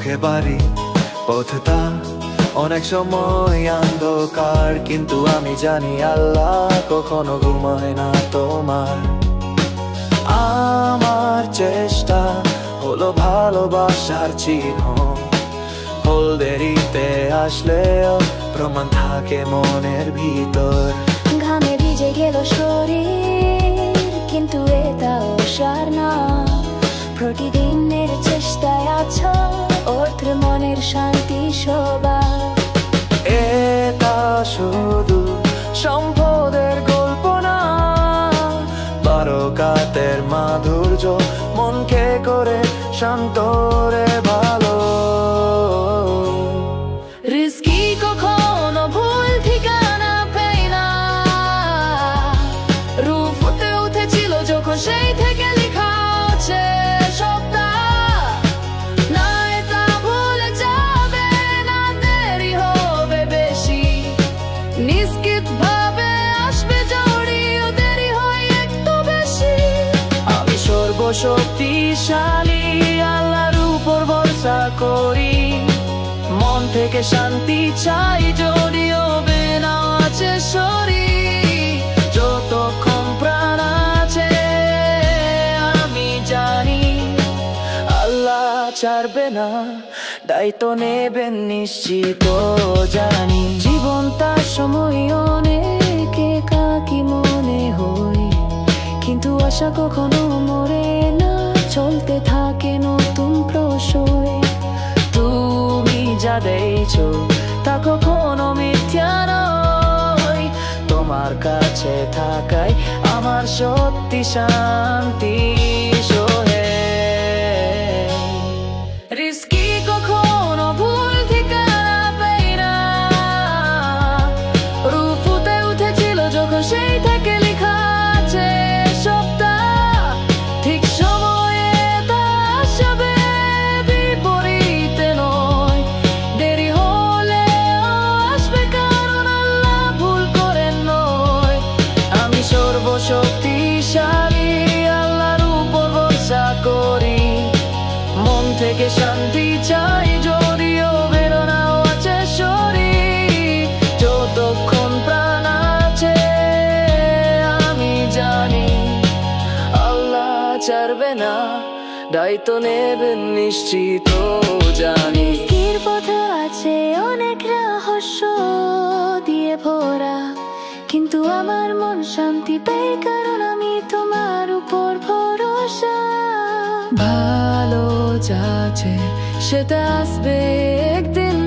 চোখে বাড়ি পথটা অনেক সময় অন্ধকার, কিন্তু আমি জানি আল্লাহ কখনো ঘুমায় না তোমার। আমার চেষ্টা হলো ভালোবাসার চিহ্ন, ভুল দেরিতে আসলেও প্রমাণ থাকে মনের ভিতর। ঘামে ভিজে গেল শরীর, কিন্তু এটাও সার না। প্রতিদিনের চেষ্টায় আছো অর্থে মনের শান্তি সবার। এটা শুধু সম্পদের গল্প না, বারকাতের মাধুর্য মনকে করে শান্ত রে ভালো। রিস্কি কখনো ভুল ঠিকানা পেই না, রূপ ফুটে উঠেছিল যখন সেই থেকে লেখা আছে সবটা। না এটা ভুলে যাবে না, দেরি হবে বেশি। নিশ্চিত ভাবে আসবে জড়িয়ে, দেরি হয় একটু বেশি। আমি সর্বশক্তিশালী আল্লাহর উপর ভরসা করি, মন থেকে শান্তি চাই যদিও বেনা আছে শরীর। যতক্ষণ প্রাণ আছে আমি জানি আল্লাহ ছাড়বে না, দায়িত্ব নেবেন নিশ্চিত জানি। জীবনটা সময় অনেক একাকী মনে হয়, কিন্তু আশা কখনো মরে না, চলতে থাকে নতুন প্রশ্রয়। তুমি যা দিয়েছো তা কখনো মিথ্যা নয়, তোমার কাছে থাকাই আমার সত্যি শান্তি সোহে। রিস্কি কখনো ভুল ঠিকানা পেই না, রূপ ফুটে উঠেছিল যখন সেই থেকে লেখা আছে সবটা। ঠিক সময়ে তা আসবে, বিপরীতে নয়। দেরি হলেও আসবে, কারণ আল্লাহ ভুল করেন নয়। আমি সর্বশক্তিশালী আল্লাহর উপর ভরসা করি, মন থেকে শান্তি চাই যদিও বেদনাও আছে শরীর। যতক্ষণ প্রাণ আছে আমি জানি আল্লাহ ছাড়বে না, দায়িত্ব নেবেন নিশ্চিত জানি। রিস্কির পথে আছে অনেক রহস্য দিয়ে ভরা, কিন্তু আমার মন শান্তি পায় কারণ আমি তোমার উপর ভরসা। ভালো যাচ্ছে সেটা আসবে একদিন,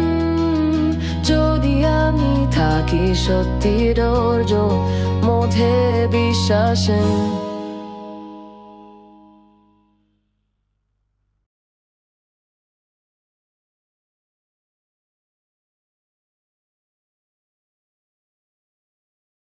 যদি আমি থাকি সত্যি ধৈর্য মধ্যে বিশ্বাসে।